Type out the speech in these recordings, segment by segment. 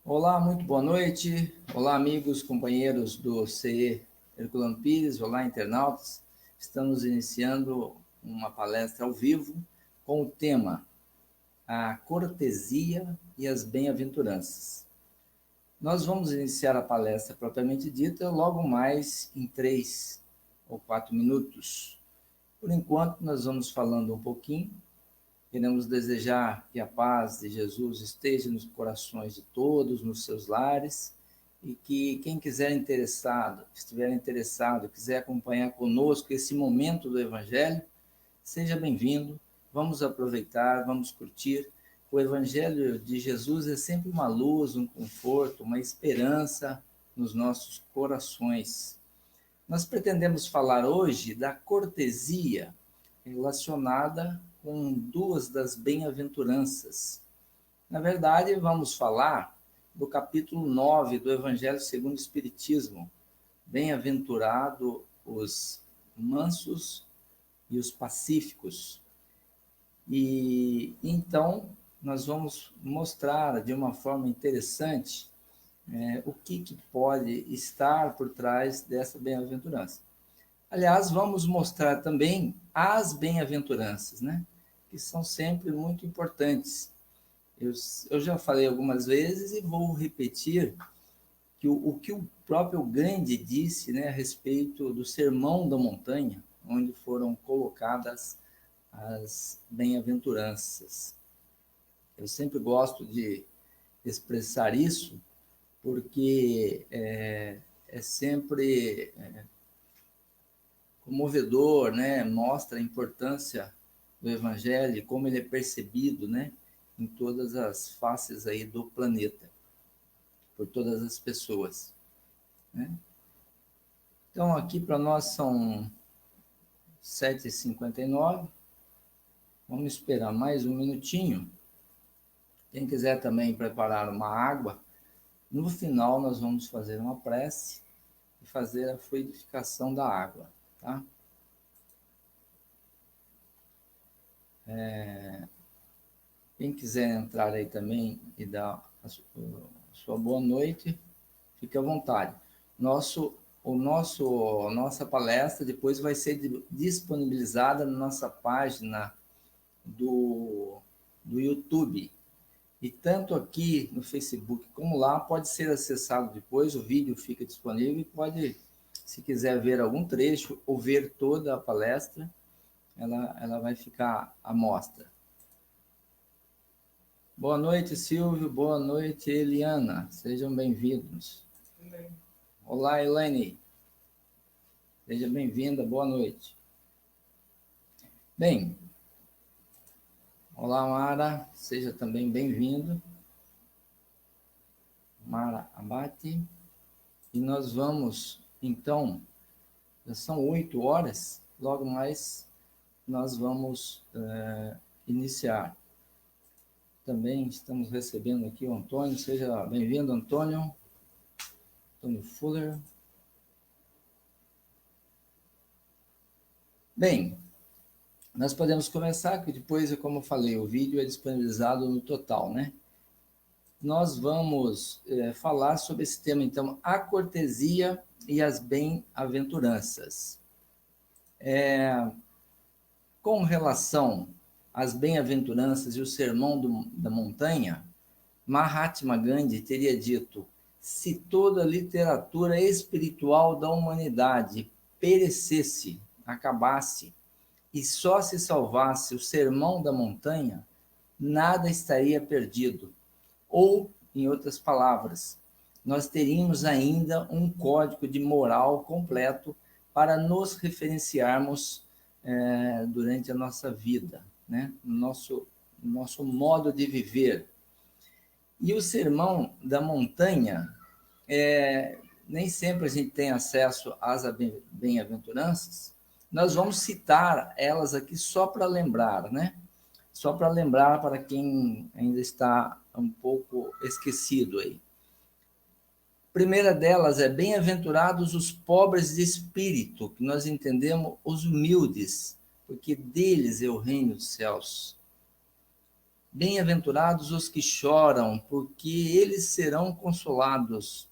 Olá, muito boa noite. Olá, amigos, companheiros do CE Herculano Pires. Olá, internautas. Estamos iniciando uma palestra ao vivo com o tema A Cortesia e as Bem-aventuranças. Nós vamos iniciar a palestra propriamente dita logo mais em 3 ou 4 minutos. Por enquanto, nós vamos falando um pouquinho. Queremos desejar que a paz de Jesus esteja nos corações de todos, nos seus lares, e que quem estiver interessado, quiser acompanhar conosco esse momento do Evangelho, seja bem-vindo. Vamos aproveitar, vamos curtir. O Evangelho de Jesus é sempre uma luz, um conforto, uma esperança nos nossos corações. Nós pretendemos falar hoje da cortesia relacionada com duas das bem-aventuranças. Na verdade, vamos falar do capítulo 9 do Evangelho segundo o Espiritismo. Bem-aventurado os mansos e os pacíficos. E então nós vamos mostrar de uma forma interessante o que pode estar por trás dessa bem-aventurança. Aliás, vamos mostrar também as bem-aventuranças, né? Que são sempre muito importantes. Eu já falei algumas vezes e vou repetir que o que o próprio Gandhi disse, né, a respeito do Sermão da Montanha, onde foram colocadas as bem-aventuranças. Eu sempre gosto de expressar isso, porque é sempre comovedor, né? Mostra a importância do Evangelho, como ele é percebido, né? Em todas as faces aí do planeta, por todas as pessoas, né? Então, aqui para nós são 7h59. Vamos esperar mais um minutinho. Quem quiser também preparar uma água, no final nós vamos fazer uma prece e fazer a fluidificação da água, tá? Quem quiser entrar aí também e dar a sua boa noite, fique à vontade. Nossa palestra depois vai ser disponibilizada na nossa página do YouTube. E tanto aqui no Facebook como lá pode ser acessado depois, o vídeo fica disponível e pode, se quiser ver algum trecho ou ver toda a palestra, ela vai ficar à mostra. Boa noite, Silvio. Boa noite, Eliana. Sejam bem-vindos. Olá, Elaine. Seja bem-vinda. Boa noite. Bem, olá, Mara. Seja também bem-vindo. Mara Abate. E nós vamos, então, já são 8 horas, logo mais nós vamos iniciar. Também estamos recebendo aqui o Antônio. Seja bem-vindo, Antônio. Antônio Fuller. Bem, nós podemos começar, que depois, como eu falei, o vídeo é disponibilizado no total, né? Nós vamos falar sobre esse tema, então, a cortesia e as bem-aventuranças. Com relação às bem-aventuranças e o Sermão da Montanha, Mahatma Gandhi teria dito: se toda a literatura espiritual da humanidade perecesse, acabasse, e só se salvasse o Sermão da Montanha, nada estaria perdido. Ou, em outras palavras, nós teríamos ainda um código de moral completo para nos referenciarmos durante a nossa vida, né? Nosso modo de viver. E o Sermão da Montanha, nem sempre a gente tem acesso às bem-aventuranças. Nós vamos citar elas aqui só para lembrar, né? Só para lembrar para quem ainda está um pouco esquecido aí. A primeira delas é: bem-aventurados os pobres de espírito, que nós entendemos os humildes, porque deles é o reino dos céus. Bem-aventurados os que choram, porque eles serão consolados.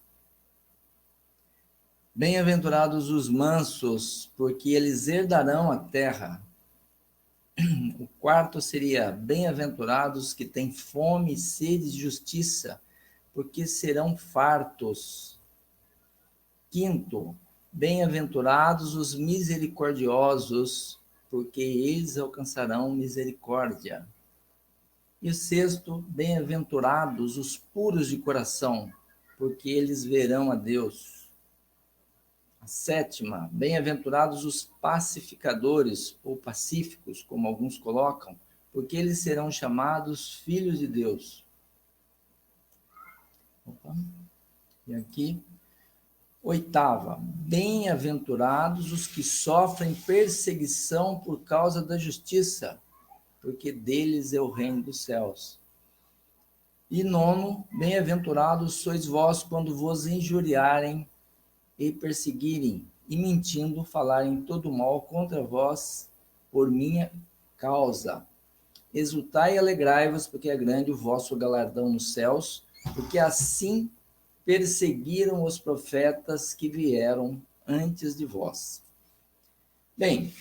Bem-aventurados os mansos, porque eles herdarão a terra. O quarto seria: bem-aventurados que têm fome e sede de justiça, porque serão fartos. Quinto, bem-aventurados os misericordiosos, porque eles alcançarão misericórdia. E o sexto, bem-aventurados os puros de coração, porque eles verão a Deus. A sétima, bem-aventurados os pacificadores, ou pacíficos, como alguns colocam, porque eles serão chamados filhos de Deus. Opa. E aqui, oitava, bem-aventurados os que sofrem perseguição por causa da justiça, porque deles é o reino dos céus. E nono, bem-aventurados sois vós quando vos injuriarem e perseguirem, e mentindo falarem todo mal contra vós por minha causa. Exultai e alegrai-vos, porque é grande o vosso galardão nos céus, porque assim perseguiram os profetas que vieram antes de vós. Bem,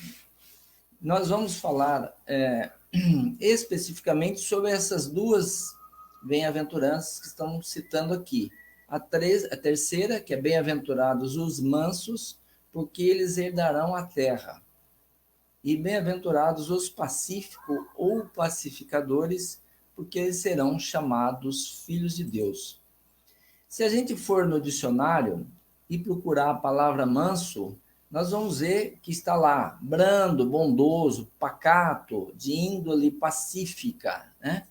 nós vamos falar especificamente sobre essas duas bem-aventuranças que estamos citando aqui. A terceira, que é bem-aventurados os mansos, porque eles herdarão a terra. E bem-aventurados os pacíficos ou pacificadores, porque eles serão chamados filhos de Deus. Se a gente for no dicionário e procurar a palavra manso, nós vamos ver que está lá, brando, bondoso, pacato, de índole pacífica, né?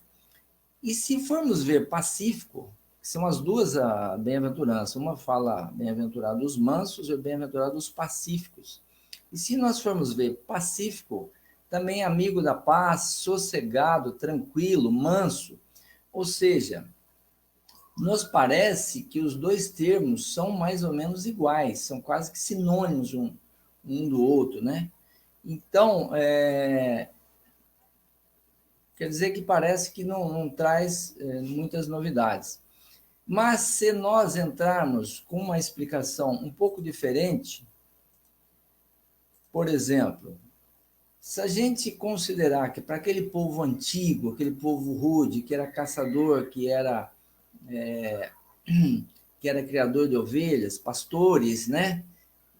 E se formos ver pacífico, são as duas bem-aventuranças. Uma fala bem-aventurados os mansos e bem-aventurados os pacíficos. E se nós formos ver pacífico, também é amigo da paz, sossegado, tranquilo, manso. Ou seja, nos parece que os dois termos são mais ou menos iguais, são quase que sinônimos um do outro, né? Então, quer dizer que parece que não traz muitas novidades. Mas se nós entrarmos com uma explicação um pouco diferente, por exemplo, se a gente considerar que para aquele povo antigo, aquele povo rude, que era caçador, é, que era criador de ovelhas, pastores, né?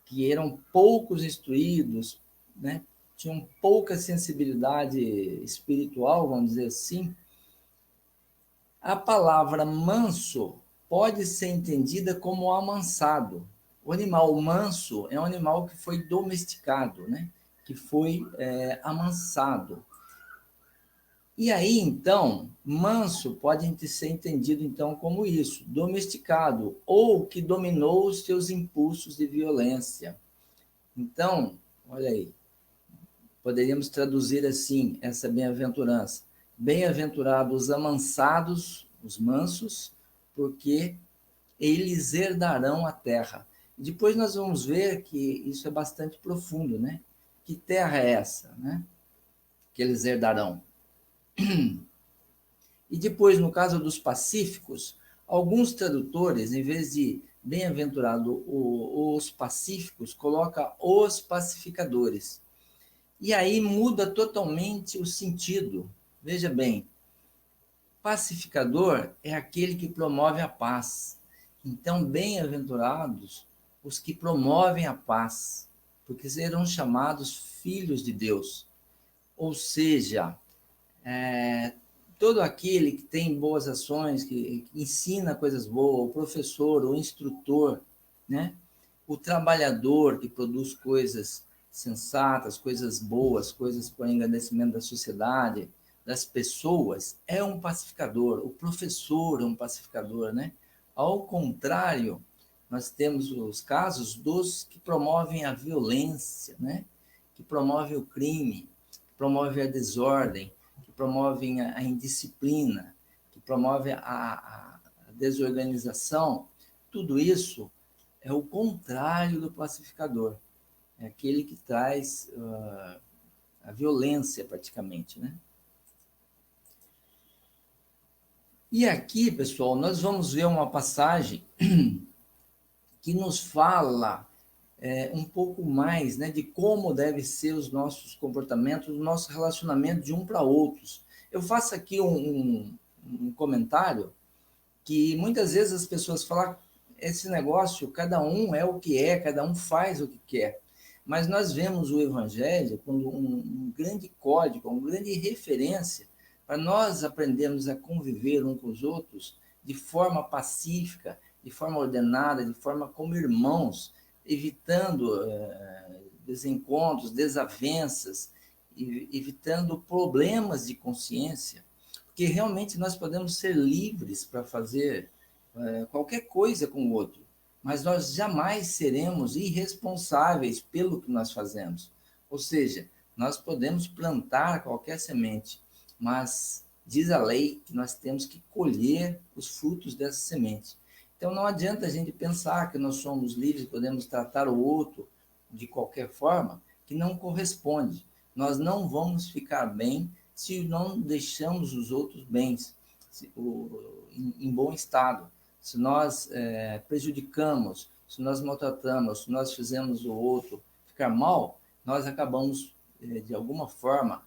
Que eram poucos instruídos, né? Tinham pouca sensibilidade espiritual, vamos dizer assim. A palavra manso pode ser entendida como amansado. O animal manso é um animal que foi domesticado, né? Que foi amansado. E aí, então, manso pode ser entendido então como isso, domesticado, ou que dominou os seus impulsos de violência. Então, olha aí, poderíamos traduzir assim essa bem-aventurança. Bem-aventurados os amansados, os mansos, porque eles herdarão a terra. Depois nós vamos ver que isso é bastante profundo, né? Que terra é essa, né? Que eles herdarão. E depois, no caso dos pacíficos, alguns tradutores, em vez de bem-aventurado os pacíficos, coloca os pacificadores. E aí muda totalmente o sentido. Veja bem, pacificador é aquele que promove a paz. Então, bem-aventurados os que promovem a paz, porque serão chamados filhos de Deus. Ou seja, todo aquele que tem boas ações, que ensina coisas boas, o professor, o instrutor, né? O trabalhador que produz coisas sensatas, coisas boas, coisas para o engrandecimento da sociedade, das pessoas, é um pacificador. O professor é um pacificador, né? Ao contrário, nós temos os casos dos que promovem a violência, né? Que promovem o crime, que promovem a desordem, que promovem a indisciplina, que promovem a desorganização. Tudo isso é o contrário do pacificador. É aquele que traz a violência, praticamente, né? E aqui, pessoal, nós vamos ver uma passagem que nos fala um pouco mais, né, de como devem ser os nossos comportamentos, o nosso relacionamento de um para outros. Eu faço aqui um comentário que muitas vezes as pessoas falam esse negócio, cada um é o que é, cada um faz o que quer. Mas nós vemos o Evangelho como um grande código, uma grande referência para nós aprendermos a conviver uns com os outros de forma pacífica, de forma ordenada, de forma como irmãos, evitando desencontros, desavenças, evitando problemas de consciência, porque realmente nós podemos ser livres para fazer qualquer coisa com o outro, mas nós jamais seremos irresponsáveis pelo que nós fazemos. Ou seja, nós podemos plantar qualquer semente, mas diz a lei que nós temos que colher os frutos dessa semente. Então não adianta a gente pensar que nós somos livres, podemos tratar o outro de qualquer forma, que não corresponde. Nós não vamos ficar bem se não deixamos os outros bens, em bom estado. Se nós prejudicamos, se nós maltratamos, se nós fizemos o outro ficar mal, nós acabamos, de alguma forma,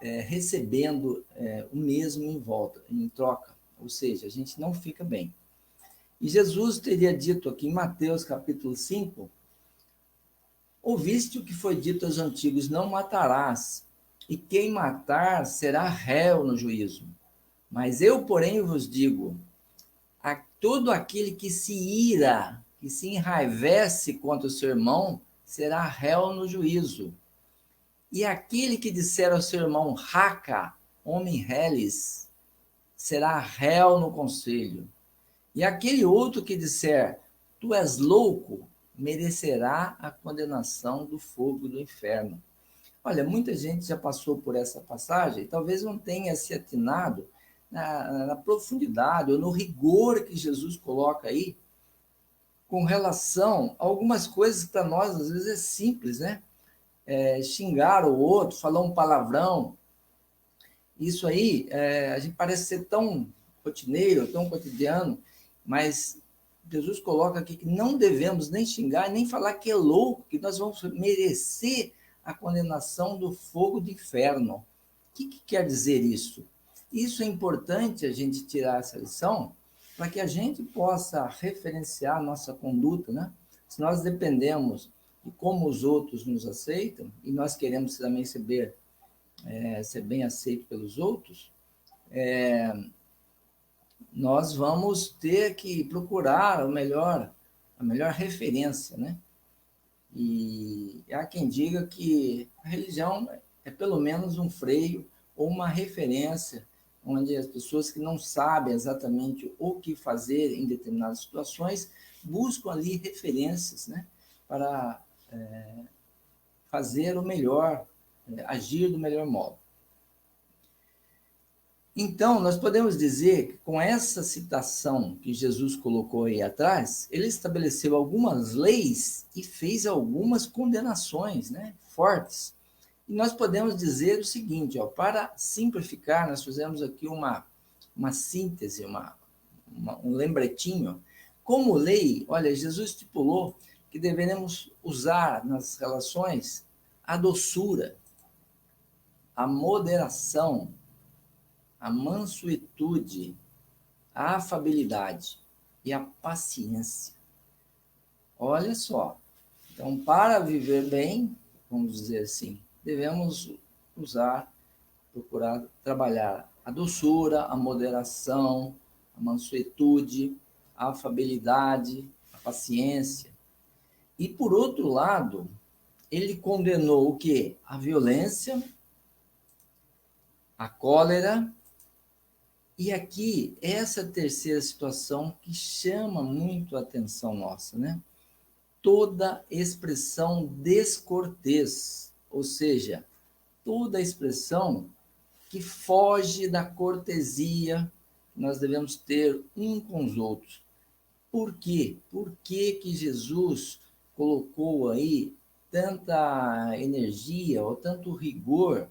recebendo o mesmo em volta, em troca. Ou seja, a gente não fica bem. E Jesus teria dito aqui em Mateus capítulo 5, ouviste o que foi dito aos antigos, não matarás, e quem matar será réu no juízo. Mas eu, porém, vos digo, a todo aquele que se ira, que se enraivece contra o seu irmão, será réu no juízo. E aquele que disser ao seu irmão, raca, homem reles, será réu no conselho. E aquele outro que disser, tu és louco, merecerá a condenação do fogo do inferno. Olha, muita gente já passou por essa passagem, talvez não tenha se atinado na profundidade ou no rigor que Jesus coloca aí, com relação a algumas coisas que para nós às vezes é simples, né? Xingar o outro, falar um palavrão, isso aí a gente parece ser tão rotineiro, tão cotidiano, mas Jesus coloca aqui que não devemos nem xingar, nem falar que é louco, que nós vamos merecer a condenação do fogo do inferno. O que quer dizer isso? Isso é importante a gente tirar essa lição para que a gente possa referenciar a nossa conduta, né? Se nós dependemos de como os outros nos aceitam e nós queremos também ser bem aceito pelos outros, nós vamos ter que procurar a melhor referência, né? E há quem diga que a religião é pelo menos um freio ou uma referência onde as pessoas que não sabem exatamente o que fazer em determinadas situações buscam ali referências, né, para fazer o melhor, agir do melhor modo. Então, nós podemos dizer que com essa citação que Jesus colocou aí atrás, ele estabeleceu algumas leis e fez algumas condenações, né, fortes. E nós podemos dizer o seguinte, ó, para simplificar, nós fizemos aqui uma síntese, um lembretinho. Como lei, olha, Jesus estipulou que deveremos usar nas relações a doçura, a moderação, a mansuetude, a afabilidade e a paciência. Olha só, então para viver bem, vamos dizer assim, devemos procurar trabalhar a doçura, a moderação, a mansuetude, a afabilidade, a paciência. E por outro lado, ele condenou o quê? A violência, a cólera. E aqui, essa terceira situação que chama muito a atenção nossa, né? Toda expressão descortês, ou seja, toda expressão que foge da cortesia que nós devemos ter um com os outros. Por quê? Por que Jesus colocou aí tanta energia ou tanto rigor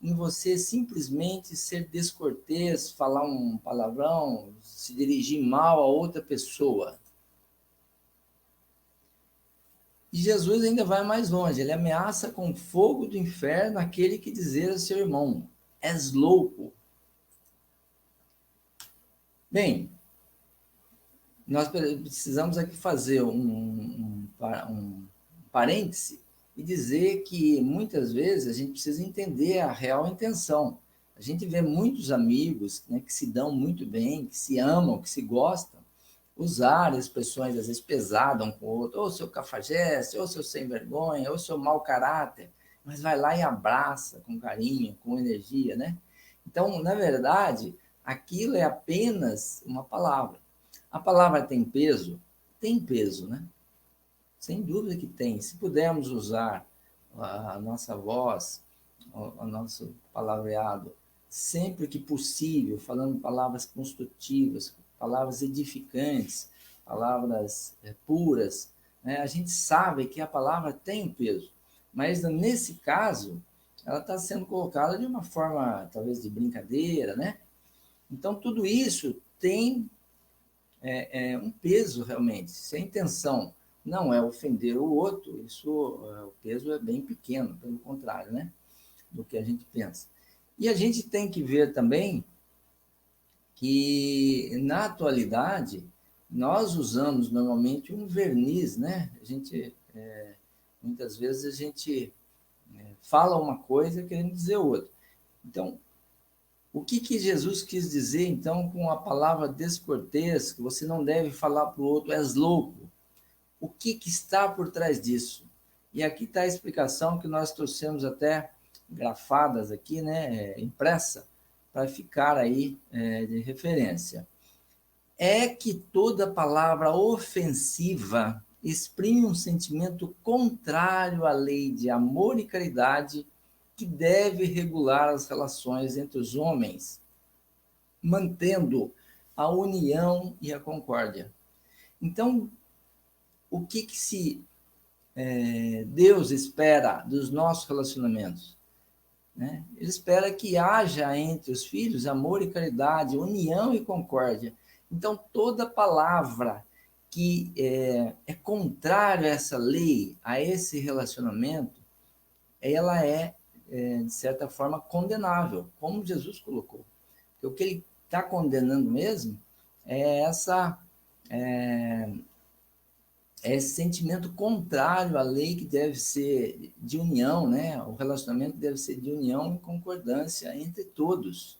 em você simplesmente ser descortês, falar um palavrão, se dirigir mal a outra pessoa. E Jesus ainda vai mais longe, ele ameaça com fogo do inferno aquele que dizer a seu irmão: és louco. Bem, nós precisamos aqui fazer um parêntese e dizer que muitas vezes a gente precisa entender a real intenção. A gente vê muitos amigos, né, que se dão muito bem, que se amam, que se gostam, usar expressões às vezes pesadas um com o outro, ou seu cafajeste, ou seu sem vergonha, ou seu mau caráter, mas vai lá e abraça com carinho, com energia, né? Então, na verdade, aquilo é apenas uma palavra. A palavra tem peso? Tem peso, né? Sem dúvida que tem. Se pudermos usar a nossa voz, o nosso palavreado, sempre que possível, falando palavras construtivas, palavras edificantes, palavras puras, né? A gente sabe que a palavra tem um peso, mas nesse caso, ela está sendo colocada de uma forma, talvez, de brincadeira, né? Então, tudo isso tem um peso realmente. Se a intenção não é ofender o outro, isso, o peso é bem pequeno, pelo contrário, né? Do que a gente pensa. E a gente tem que ver também que, na atualidade, nós usamos normalmente um verniz, né? A gente, muitas vezes, a gente fala uma coisa querendo dizer outra. Então, o que Jesus quis dizer, então, com a palavra descortês, que você não deve falar para o outro, és louco? O que está por trás disso? E aqui está a explicação que nós trouxemos até grafadas aqui, né, impressa, para ficar aí de referência. É que toda palavra ofensiva exprime um sentimento contrário à lei de amor e caridade que deve regular as relações entre os homens, mantendo a união e a concórdia. Então, o que Deus espera dos nossos relacionamentos? Né? Ele espera que haja entre os filhos amor e caridade, união e concórdia. Então, toda palavra que é contrária a essa lei, a esse relacionamento, ela de certa forma, condenável, como Jesus colocou. Porque o que ele está condenando mesmo é esse sentimento contrário à lei que deve ser de união, né? O relacionamento deve ser de união e concordância entre todos.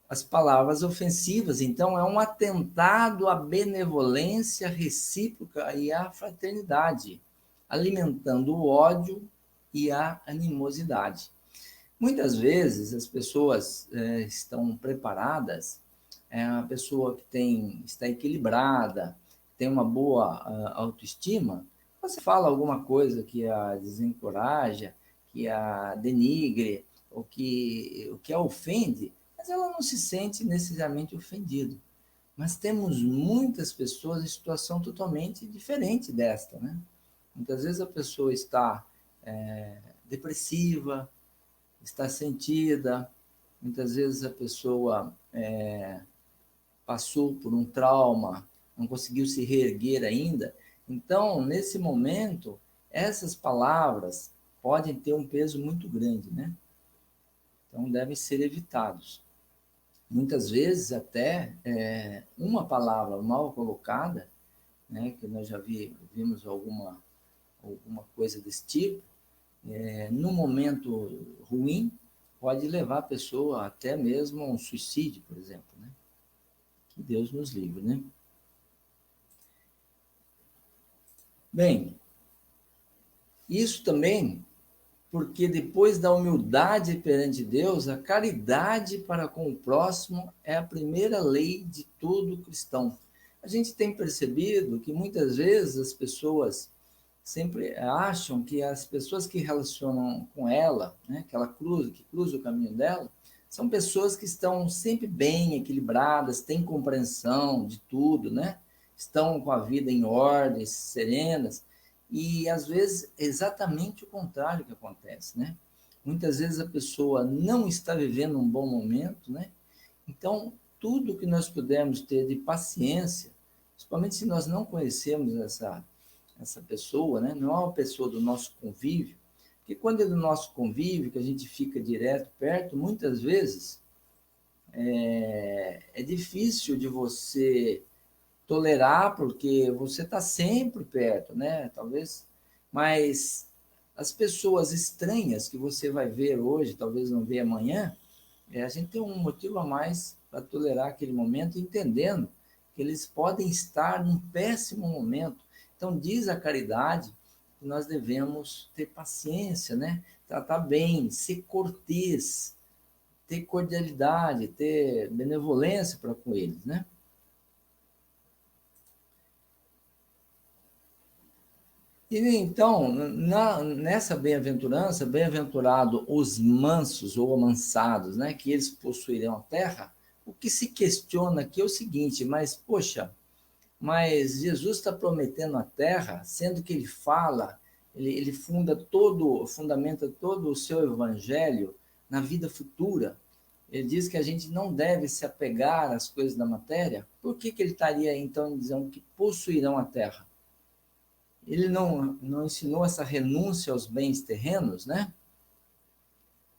As palavras ofensivas, então, é um atentado à benevolência recíproca e à fraternidade, alimentando o ódio e a animosidade. Muitas vezes as pessoas estão preparadas, a pessoa que está equilibrada, tem uma boa autoestima, você fala alguma coisa que a desencoraja, que a denigre, ou que a ofende, mas ela não se sente necessariamente ofendida. Mas temos muitas pessoas em situação totalmente diferente desta, né? Muitas vezes a pessoa está depressiva, está sentida, muitas vezes a pessoa passou por um trauma, não conseguiu se reerguer ainda. Então, nesse momento, essas palavras podem ter um peso muito grande, né? Então, devem ser evitados. Muitas vezes, até uma palavra mal colocada, né, que nós já vimos alguma coisa desse tipo, no momento ruim, pode levar a pessoa até mesmo a um suicídio, por exemplo, né? Que Deus nos livre, né? Bem, isso também porque depois da humildade perante Deus, a caridade para com o próximo é a primeira lei de todo cristão. A gente tem percebido que muitas vezes as pessoas sempre acham que as pessoas que relacionam com ela, né, que cruza o caminho dela, são pessoas que estão sempre bem equilibradas, têm compreensão de tudo, né? Estão com a vida em ordem, serenas, e às vezes é exatamente o contrário que acontece, né? Muitas vezes a pessoa não está vivendo um bom momento, né? Então, tudo que nós pudermos ter de paciência, principalmente se nós não conhecemos essa pessoa, né? Não é uma pessoa do nosso convívio, porque quando é do nosso convívio, que a gente fica direto perto, muitas vezes é difícil de você tolerar, porque você está sempre perto, né? Talvez, mas as pessoas estranhas que você vai ver hoje, talvez não ver amanhã, a gente tem um motivo a mais para tolerar aquele momento, entendendo que eles podem estar num péssimo momento. Então, diz a caridade que nós devemos ter paciência, né? Tratar bem, ser cortês, ter cordialidade, ter benevolência para com eles, né? E então, nessa bem-aventurança, bem-aventurado os mansos ou amansados, né, que eles possuirão a terra, o que se questiona aqui é o seguinte, mas, poxa, mas Jesus está prometendo a terra, sendo que ele fala, ele fundamenta todo o seu evangelho na vida futura. Ele diz que a gente não deve se apegar às coisas da matéria. Por que ele estaria, então, dizendo que possuirão a terra? Ele não ensinou essa renúncia aos bens terrenos, né?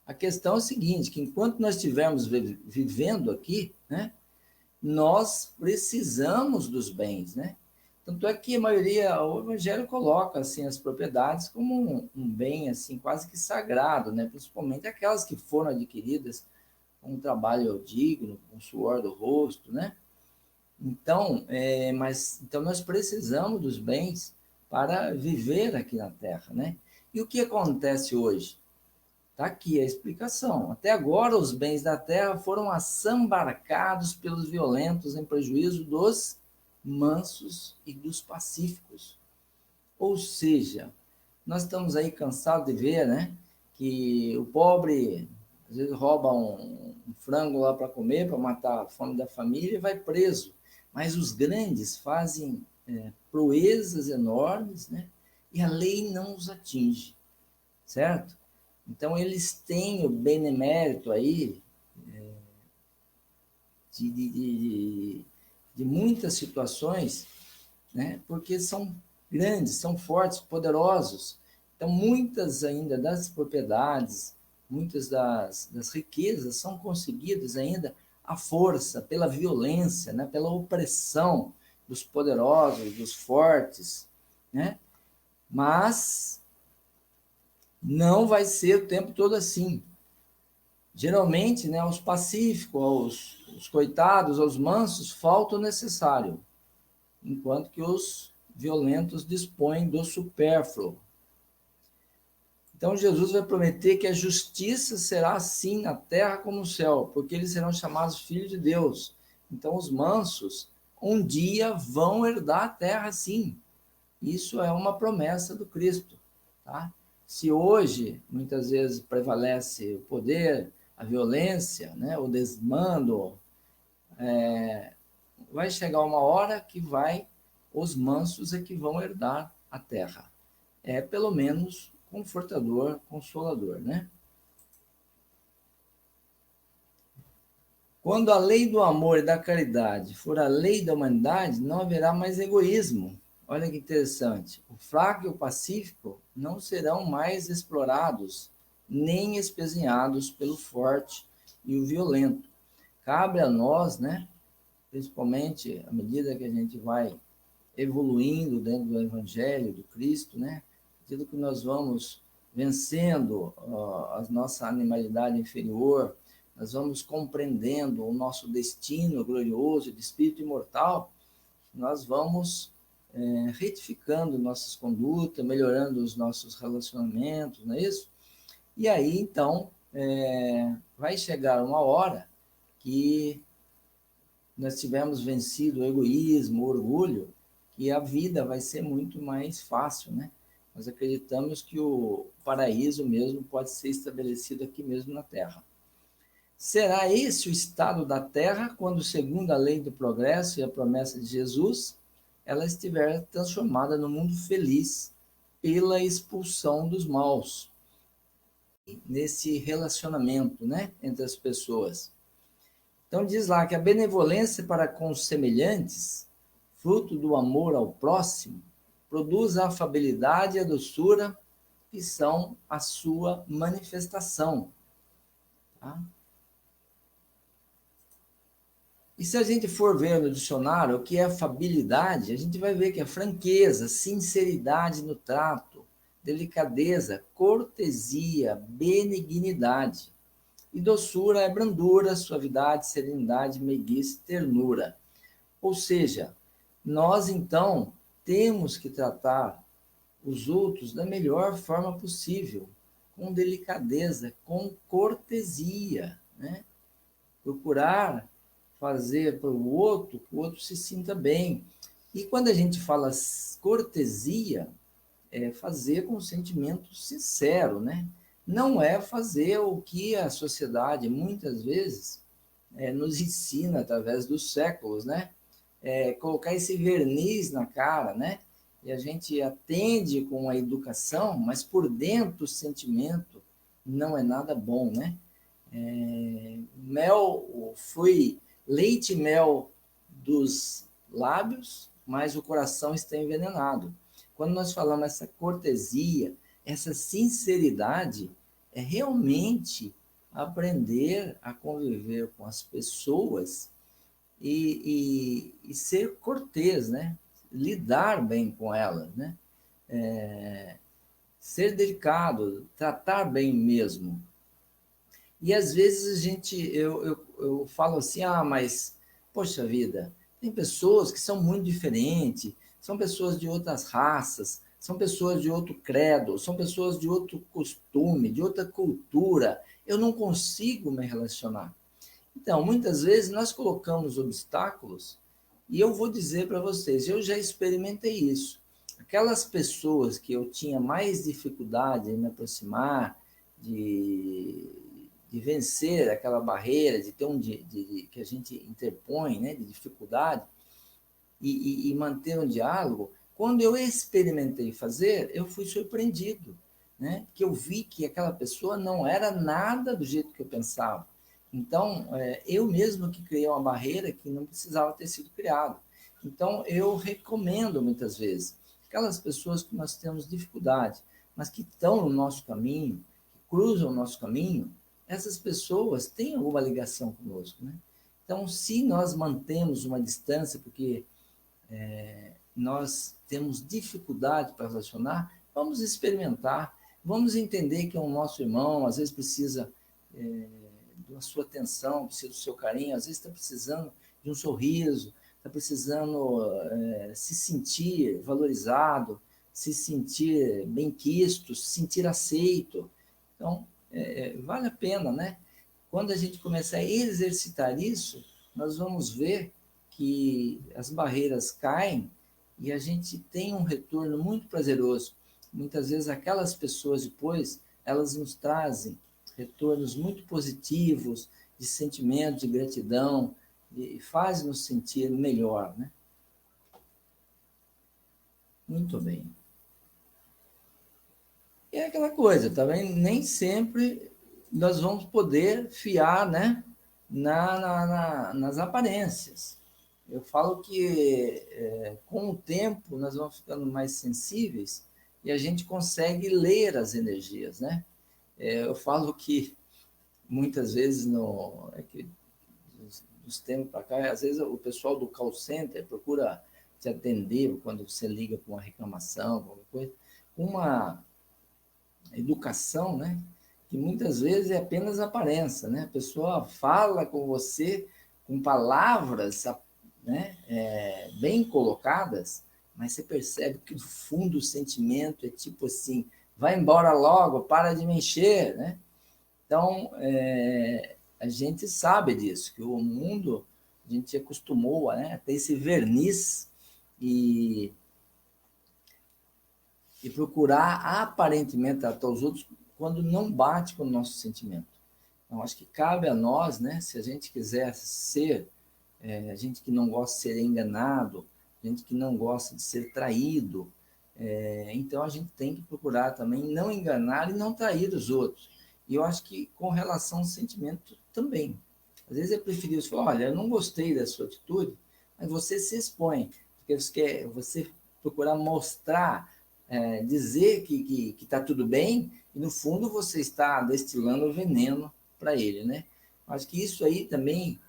A questão é a seguinte, que enquanto nós estivermos vivendo aqui, né, nós precisamos dos bens, né? Tanto é que a maioria, o Evangelho coloca assim as propriedades como um bem assim quase que sagrado, né? Principalmente aquelas que foram adquiridas com um trabalho digno, com o suor do rosto, né? Então, então nós precisamos dos bens para viver aqui na Terra, né? E o que acontece hoje? Está aqui a explicação. Até agora, os bens da terra foram assambarcados pelos violentos em prejuízo dos mansos e dos pacíficos. Ou seja, nós estamos aí cansados de ver, né, que o pobre às vezes rouba um frango lá para comer, para matar a fome da família e vai preso. Mas os grandes fazem proezas enormes, né, e a lei não os atinge, certo? Então, eles têm o benemérito aí de muitas situações, né? Porque são grandes, são fortes, poderosos. Então, muitas ainda das propriedades, muitas das riquezas são conseguidas ainda à força, pela violência, né? Pela opressão dos poderosos, dos fortes, né? Mas não vai ser o tempo todo assim. Geralmente, né, aos pacíficos, aos coitados, aos mansos, falta o necessário, enquanto que os violentos dispõem do supérfluo. Então, Jesus vai prometer que a justiça será assim na terra como no céu, porque eles serão chamados filhos de Deus. Então, os mansos, um dia vão herdar a terra, sim. Isso é uma promessa do Cristo, tá? Se hoje, muitas vezes, prevalece o poder, a violência, né, o desmando, vai chegar uma hora que os mansos é que vão herdar a terra. É pelo menos confortador, consolador, né? Quando a lei do amor e da caridade for a lei da humanidade, não haverá mais egoísmo. Olha que interessante. O fraco e o pacífico não serão mais explorados, nem espezinhados pelo forte e o violento. Cabe a nós, né, principalmente à medida que a gente vai evoluindo dentro do Evangelho do Cristo, né, à medida que nós vamos vencendo a nossa animalidade inferior, nós vamos compreendendo o nosso destino glorioso de espírito imortal, nós vamos retificando nossas condutas, melhorando os nossos relacionamentos, não é isso? E aí, então, vai chegar uma hora que nós tivermos vencido o egoísmo, o orgulho, que a vida vai ser muito mais fácil, né? Nós acreditamos que o paraíso mesmo pode ser estabelecido aqui mesmo na Terra. Será esse o estado da Terra quando, segundo a lei do progresso e a promessa de Jesus, ela estiver transformada no mundo feliz pela expulsão dos maus. nesse relacionamento, né, entre as pessoas. Então diz lá que a benevolência para com os semelhantes, fruto do amor ao próximo, produz a afabilidade e a doçura que são a sua manifestação. Tá? E se a gente for ver no dicionário o que é afabilidade, a gente vai ver que é franqueza, sinceridade no trato, delicadeza, cortesia, benignidade. E doçura é brandura, suavidade, serenidade, meiguice, ternura. Ou seja, nós então temos que tratar os outros da melhor forma possível, com delicadeza, com cortesia, né? Procurar fazer para o outro que o outro se sinta bem. E quando a gente fala cortesia, é fazer com sentimento sincero, né? Não é fazer o que a sociedade muitas vezes nos ensina através dos séculos, né? Colocar esse verniz na cara, né? E a gente atende com a educação, mas por dentro o sentimento não é nada bom, né? Mel foi leite e mel dos lábios, mas o coração está envenenado. Quando nós falamos essa cortesia, essa sinceridade, é realmente aprender a conviver com as pessoas e ser cortês, né? Lidar bem com elas, né? Ser delicado, tratar bem mesmo. E às vezes eu falo assim, mas, poxa vida, tem pessoas que são muito diferentes, são pessoas de outras raças, são pessoas de outro credo, são pessoas de outro costume, de outra cultura. Eu não consigo me relacionar. Então, muitas vezes nós colocamos obstáculos, e eu vou dizer para vocês, eu já experimentei isso. Aquelas pessoas que eu tinha mais dificuldade em me aproximar, de vencer aquela barreira, de ter que a gente interpõe, né, de dificuldade, e manter um diálogo, quando eu experimentei fazer, eu fui surpreendido, né, que eu vi que aquela pessoa não era nada do jeito que eu pensava. Então, eu mesmo que criei uma barreira que não precisava ter sido criada. Então, eu recomendo muitas vezes aquelas pessoas que nós temos dificuldade, mas que estão no nosso caminho, que cruzam o nosso caminho, essas pessoas têm alguma ligação conosco, né? Então, se nós mantemos uma distância, porque nós temos dificuldade para relacionar, vamos experimentar, vamos entender que é o nosso irmão, às vezes precisa da sua atenção, precisa do seu carinho, às vezes está precisando de um sorriso, está precisando se sentir valorizado, se sentir bem-quisto, se sentir aceito. Então, vale a pena, né? Quando a gente começar a exercitar isso, nós vamos ver que as barreiras caem e a gente tem um retorno muito prazeroso. Muitas vezes aquelas pessoas depois, elas nos trazem retornos muito positivos, de sentimento, de gratidão, e faz nos sentir melhor, né? Muito bem. E é aquela coisa, também nem sempre nós vamos poder fiar, né, nas aparências. Eu falo que com o tempo nós vamos ficando mais sensíveis e a gente consegue ler as energias, né? Eu falo que muitas vezes dos tempos para cá, às vezes o pessoal do call center procura te atender quando você liga com uma reclamação, qualquer coisa, uma educação, né? Que muitas vezes é apenas aparência, né? A pessoa fala com você com palavras, né, bem colocadas, mas você percebe que no fundo o sentimento é tipo assim, vai embora logo, para de me encher, né? Então, a gente sabe disso, que o mundo, a gente acostumou, né, a ter esse verniz e procurar aparentemente tratar os outros quando não bate com o nosso sentimento. Então, acho que cabe a nós, né, se a gente quiser ser, gente que não gosta de ser enganado, gente que não gosta de ser traído, então a gente tem que procurar também não enganar e não trair os outros. E eu acho que com relação ao sentimento também. Às vezes é preferível você falar, olha, eu não gostei da sua atitude, mas você se expõe, porque você procurar mostrar, dizer que está tudo bem, e no fundo você está destilando veneno para ele, né? Acho que isso aí também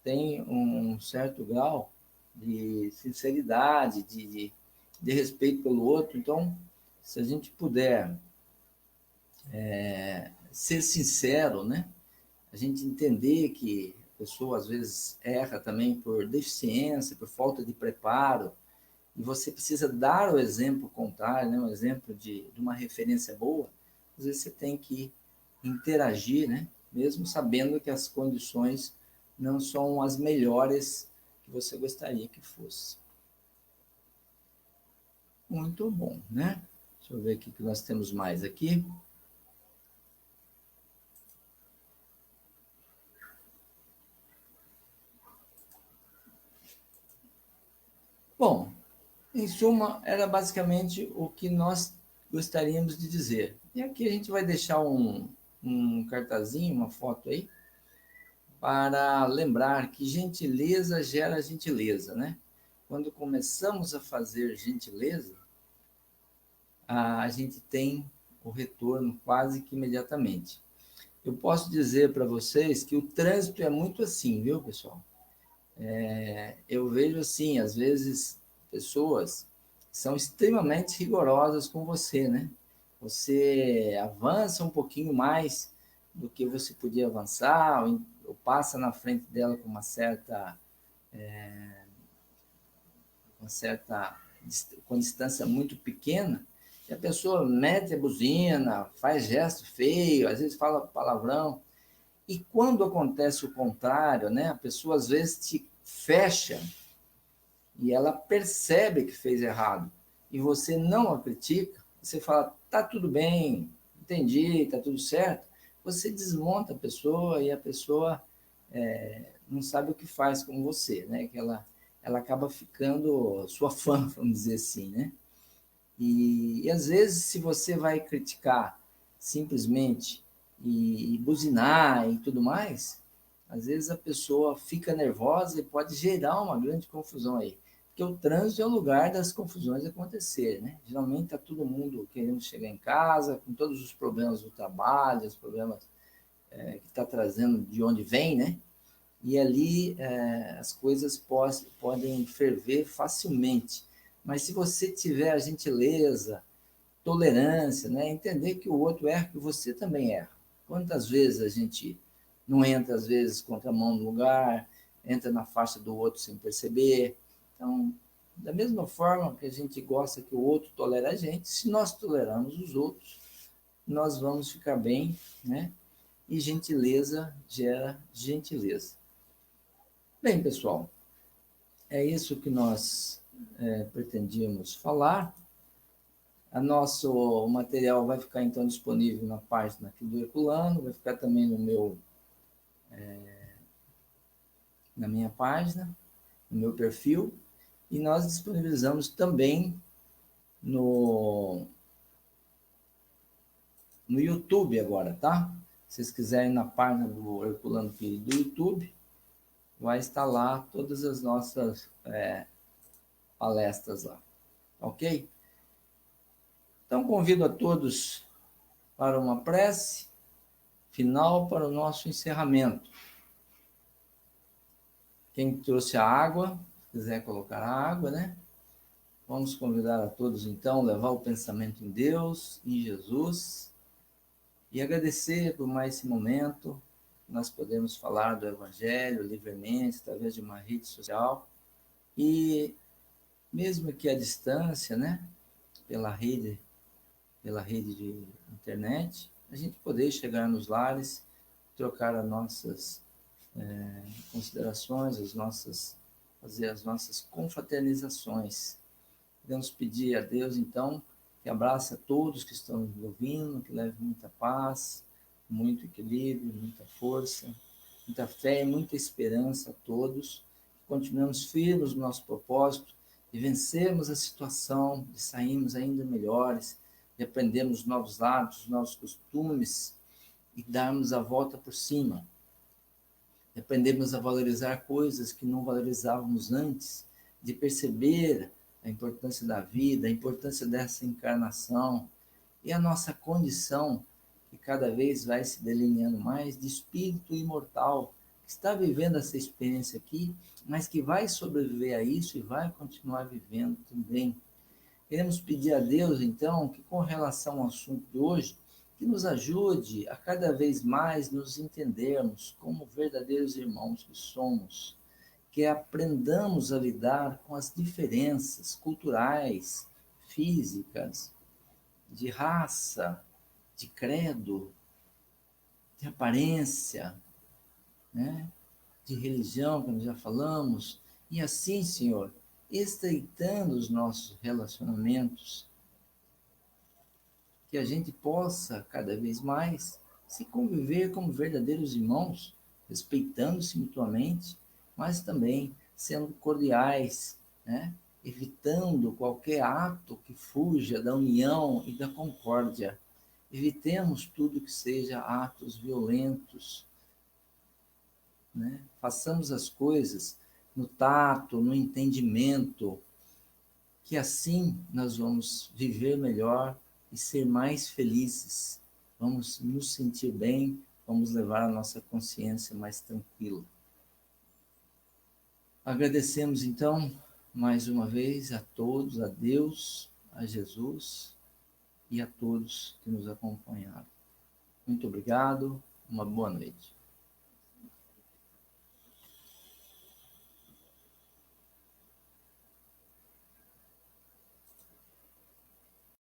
tem um certo grau de sinceridade, de respeito pelo outro. Então, se a gente puder ser sincero, né? A gente entender que a pessoa às vezes erra também por deficiência, por falta de preparo, e você precisa dar o exemplo contrário, né? Um exemplo de uma referência boa, às vezes você tem que interagir, né? Mesmo sabendo que as condições não são as melhores que você gostaria que fosse. Muito bom, né? Deixa eu ver o que nós temos mais aqui. Bom, em suma, era basicamente o que nós gostaríamos de dizer. E aqui a gente vai deixar um cartazinho, uma foto aí, para lembrar que gentileza gera gentileza, né? Quando começamos a fazer gentileza, a gente tem o retorno quase que imediatamente. Eu posso dizer para vocês que o trânsito é muito assim, viu, pessoal? Eu vejo assim, às vezes, pessoas são extremamente rigorosas com você, né? Você avança um pouquinho mais do que você podia avançar, ou passa na frente dela com uma certa com distância muito pequena, e a pessoa mete a buzina, faz gesto feio, às vezes fala palavrão. E quando acontece o contrário, né? A pessoa às vezes te fecha e ela percebe que fez errado e você não a critica, você fala, tá tudo bem, entendi, tá tudo certo, você desmonta a pessoa e a pessoa não sabe o que faz com você, né? Que ela acaba ficando sua fã, vamos dizer assim, né? E às vezes, se você vai criticar simplesmente e buzinar e tudo mais, às vezes a pessoa fica nervosa e pode gerar uma grande confusão aí. Porque o trânsito é o lugar das confusões acontecerem, né? Geralmente está todo mundo querendo chegar em casa, com todos os problemas do trabalho, os problemas que está trazendo de onde vem, né? E ali as coisas podem ferver facilmente. Mas se você tiver a gentileza, tolerância, né? Entender que o outro erra, que você também erra. Quantas vezes a gente não entra, às vezes, contra a mão no lugar, entra na faixa do outro sem perceber. Então, da mesma forma que a gente gosta que o outro tolere a gente, se nós toleramos os outros, nós vamos ficar bem, né? E gentileza gera gentileza. Bem, pessoal, é isso que nós pretendíamos falar. O material vai ficar então disponível na página aqui do Herculano, vai ficar também na minha página, no meu perfil, e nós disponibilizamos também no, no YouTube agora, tá? Se vocês quiserem na página do Herculano Pires do YouTube, vai estar lá todas as nossas palestras lá, ok? Então convido a todos para uma prece final para o nosso encerramento. Quem trouxe a água, se quiser colocar a água, né? Vamos convidar a todos, então, levar o pensamento em Deus, em Jesus, e agradecer por mais esse momento. Nós podemos falar do Evangelho livremente, através de uma rede social, e mesmo que à distância, né? Pela rede de internet, a gente poder chegar nos lares, trocar as nossas considerações, fazer as nossas confraternizações. Podemos pedir a Deus, então, que abrace a todos que estão nos ouvindo, que leve muita paz, muito equilíbrio, muita força, muita fé e muita esperança a todos. Que continuemos firmes no nosso propósito de vencermos a situação, de sairmos ainda melhores, de aprendermos novos hábitos, novos costumes, e darmos a volta por cima. Aprendemos a valorizar coisas que não valorizávamos antes, de perceber a importância da vida, a importância dessa encarnação e a nossa condição, que cada vez vai se delineando mais, de espírito imortal, que está vivendo essa experiência aqui, mas que vai sobreviver a isso e vai continuar vivendo também. Queremos pedir a Deus, então, que com relação ao assunto de hoje, que nos ajude a cada vez mais nos entendermos como verdadeiros irmãos que somos, que aprendamos a lidar com as diferenças culturais, físicas, de raça, de credo, de aparência, né? De religião, como já falamos, e assim, Senhor, estreitando os nossos relacionamentos, que a gente possa cada vez mais se conviver como verdadeiros irmãos, respeitando-se mutuamente, mas também sendo cordiais, né? Evitando qualquer ato que fuja da união e da concórdia. Evitemos tudo que seja atos violentos, né? Façamos as coisas no tato, no entendimento, que assim nós vamos viver melhor e ser mais felizes. Vamos nos sentir bem, vamos levar a nossa consciência mais tranquila. Agradecemos então mais uma vez a todos, a Deus, a Jesus e a todos que nos acompanharam. Muito obrigado, uma boa noite.